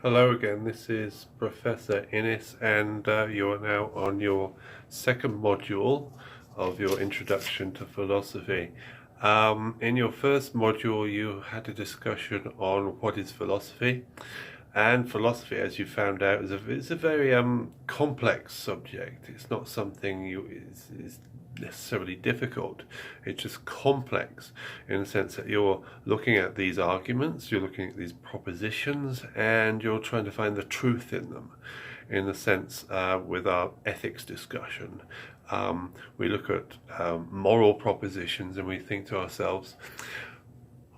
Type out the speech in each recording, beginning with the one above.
Hello again, this is Professor Innes, and you are now on your second module of your Introduction to Philosophy. In your first module, you had a discussion on what is philosophy, and philosophy, as you found out, is a very complex subject. It's not something is necessarily difficult. It's just complex in the sense that you're looking at these arguments, you're looking at these propositions, and you're trying to find the truth in them. In the sense, with our ethics discussion, we look at moral propositions and we think to ourselves,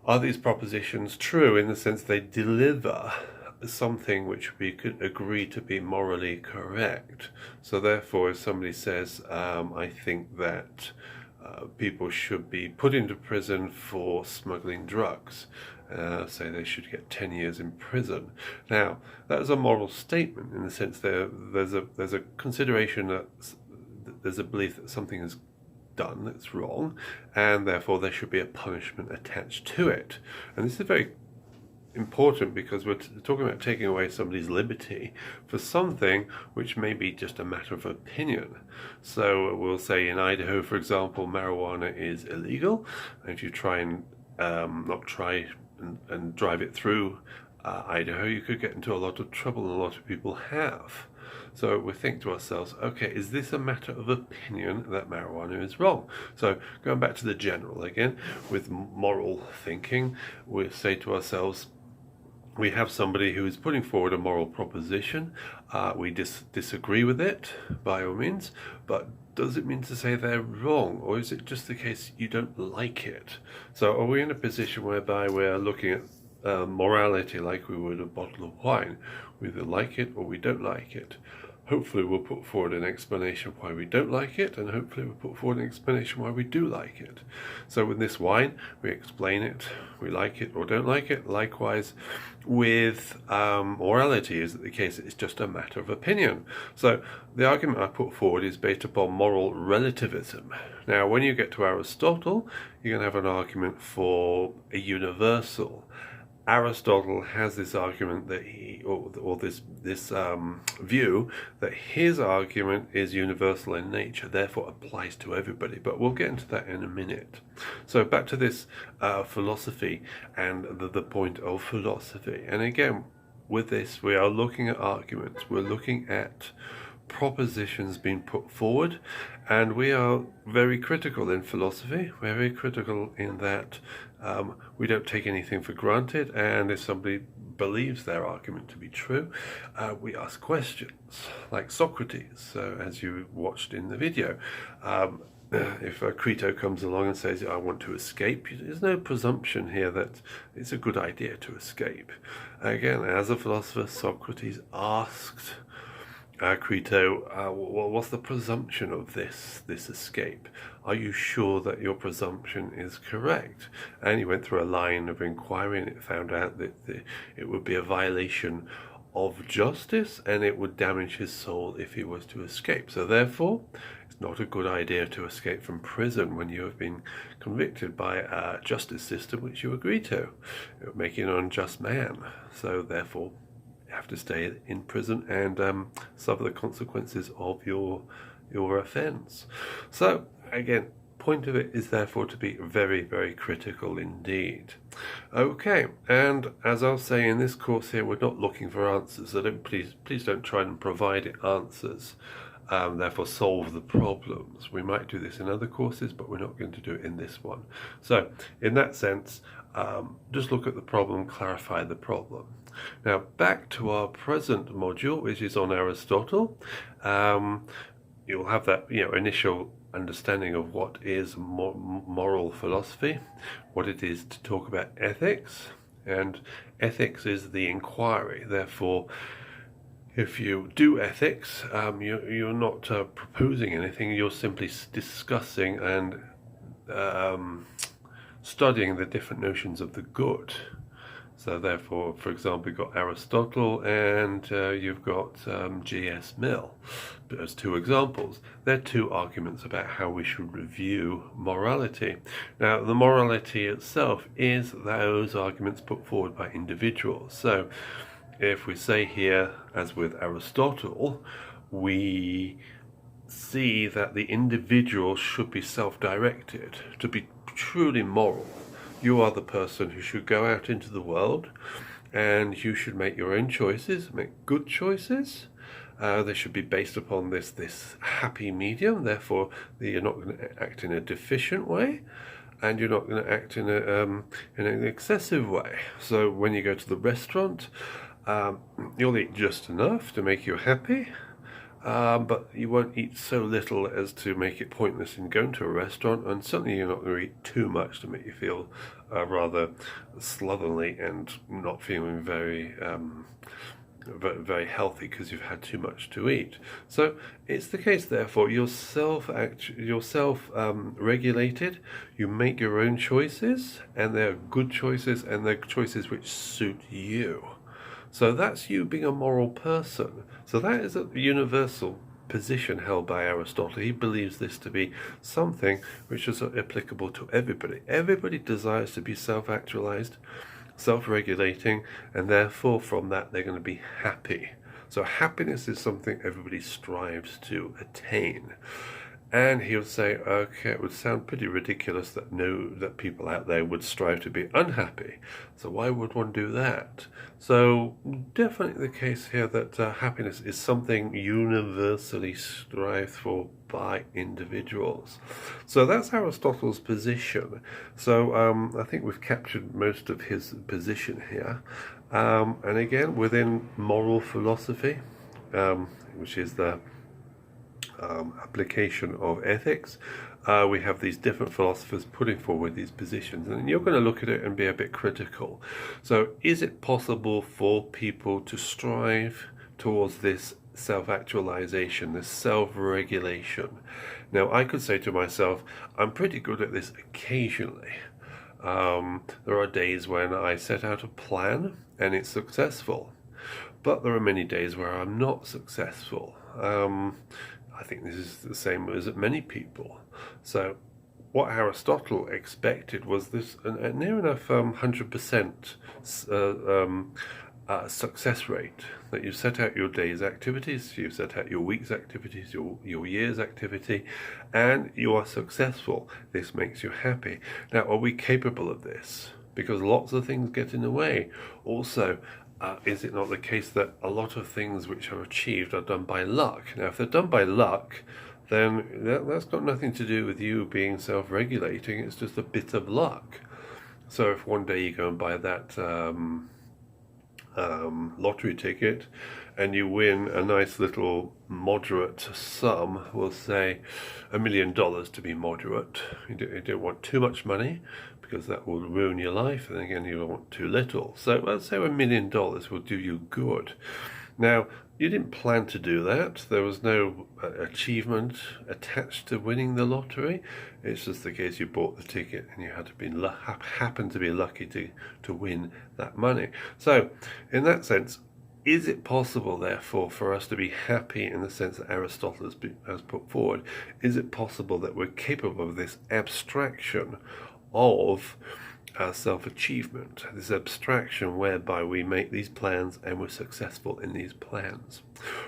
are these propositions true in the sense they deliver something which we could agree to be morally correct? So therefore, if somebody says, I think that people should be put into prison for smuggling drugs, say they should get 10 years in prison. Now, that is a moral statement in the sense there's a consideration that there's a belief that something is done that's wrong, and therefore there should be a punishment attached to it. And this is very important because we're talking about taking away somebody's liberty for something which may be just a matter of opinion. So we'll say in Idaho, for example, marijuana is illegal, and if you try and not try and drive it through Idaho, you could get into a lot of trouble, and a lot of people have. So we think to ourselves, okay, is this a matter of opinion that marijuana is wrong? So going back to the general again, with moral thinking, we say to ourselves, we have somebody who is putting forward a moral proposition. We disagree with it, by all means, but does it mean to say they're wrong, or is it just the case you don't like it? So are we in a position whereby we're looking at morality like we would a bottle of wine? We either like it or we don't like it. Hopefully we'll put forward an explanation why we don't like it, and hopefully we'll put forward an explanation why we do like it. So with this wine, we explain it, we like it or don't like it. Likewise, with morality, is it the case it's just a matter of opinion? So the argument I put forward is based upon moral relativism. Now, when you get to Aristotle, you're going to have an argument for a universal. Aristotle has this argument that this view that his argument is universal in nature, therefore applies to everybody. But we'll get into that in a minute. So back to this philosophy and the point of philosophy. And again, with this, we are looking at arguments. We're looking at propositions being put forward, and we are very critical in philosophy. We're very critical in that we don't take anything for granted, and if somebody believes their argument to be true, we ask questions, like Socrates, as you watched in the video. If a Crito comes along and says, I want to escape, there's no presumption here that it's a good idea to escape. Again, as a philosopher, Socrates asked Crito, what's the presumption of this escape? Are you sure that your presumption is correct? And he went through a line of inquiry, and it found out that it would be a violation of justice, and it would damage his soul if he was to escape. So therefore, it's not a good idea to escape from prison when you have been convicted by a justice system which you agree to. It would make you an unjust man. So therefore, have to stay in prison and suffer the consequences of your offence. So again, point of it is therefore to be very, very critical indeed. Okay, and as I'll say in this course here, we're not looking for answers. So please don't try and provide answers. Therefore solve the problems. We might do this in other courses, but we're not going to do it in this one. So in that sense, just look at the problem, clarify the problem. Now back to our present module, which is on Aristotle. You'll have that initial understanding of what is moral philosophy, what it is to talk about ethics, and ethics is the inquiry. Therefore, if you do ethics, you're not proposing anything, you're simply discussing and studying the different notions of the good. So therefore, for example, you've got Aristotle and you've got G.S. Mill as two examples. They're two arguments about how we should review morality. Now, the morality itself is those arguments put forward by individuals. So if we say here, as with Aristotle, we see that the individual should be self-directed. To be truly moral, you are the person who should go out into the world and you should make your own choices, make good choices. They should be based upon this happy medium. Therefore, you're not going to act in a deficient way, and you're not going to act in an excessive way. So when you go to the restaurant, you'll eat just enough to make you happy, but you won't eat so little as to make it pointless in going to a restaurant, and certainly you're not going to eat too much to make you feel rather slovenly and not feeling very healthy because you've had too much to eat. So it's the case, therefore, you're self-regulated. You make your own choices, and they're good choices, and they're choices which suit you. So that's you being a moral person. So that is a universal position held by Aristotle. He believes this to be something which is applicable to everybody. Everybody desires to be self-actualized, self-regulating, and therefore from that they're going to be happy. So happiness is something everybody strives to attain. And he'll say, okay, it would sound pretty ridiculous that people out there would strive to be unhappy. So why would one do that? So definitely the case here that happiness is something universally strived for by individuals. So that's Aristotle's position. So I think we've captured most of his position here. And again, within moral philosophy, which is the application of ethics, we have these different philosophers putting forward these positions, and you're going to look at it and be a bit critical. So is it possible for people to strive towards this self-actualization, this self-regulation? Now, I could say to myself, I'm pretty good at this occasionally. There are days when I set out a plan and it's successful, but there are many days where I'm not successful. I think this is the same as many people. So what Aristotle expected was this near enough 100% success rate, that you set out your day's activities, you set out your week's activities, your year's activity, and you are successful. This makes you happy. Now, are we capable of this? Because lots of things get in the way. Also, is it not the case that a lot of things which are achieved are done by luck? Now, if they're done by luck, then that's got nothing to do with you being self-regulating. It's just a bit of luck. So if one day you go and buy that lottery ticket and you win a nice little moderate sum, we'll say $1 million to be moderate. You don't want too much money, because that will ruin your life, and again you don't want too little. So let's say $1 million will do you good. Now, you didn't plan to do that. There was no achievement attached to winning the lottery. It's just the case you bought the ticket and you had to be happen to be lucky to win that money. So in that sense, is it possible, therefore, for us to be happy in the sense that Aristotle has put forward? Is it possible that we're capable of this abstraction of self-achievement, this abstraction whereby we make these plans and we're successful in these plans?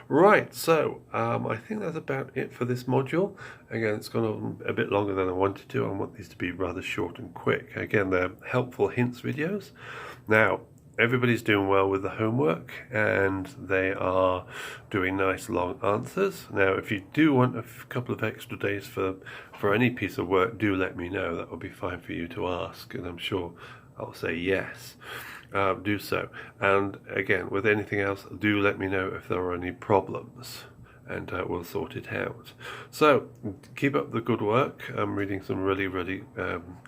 Right, so I think that's about it for this module. Again, it's gone on a bit longer than I wanted to. I want these to be rather short and quick. Again, they're helpful hints videos. Now, everybody's doing well with the homework and they are doing nice long answers. Now, if you do want a couple of extra days for any piece of work, do let me know. That would be fine for you to ask, and I'm sure I'll say yes. Do so. And again, with anything else, do let me know if there are any problems, and we'll sort it out. So keep up the good work. I'm reading some really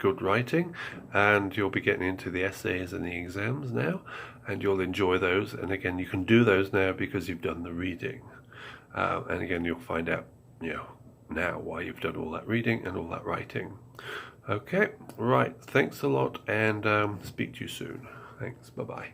good writing, and you'll be getting into the essays and the exams now, and you'll enjoy those. And again, you can do those now because you've done the reading, and again, you'll find out now why you've done all that reading and all that writing. Okay, right, thanks a lot, and speak to you soon. Thanks, bye-bye.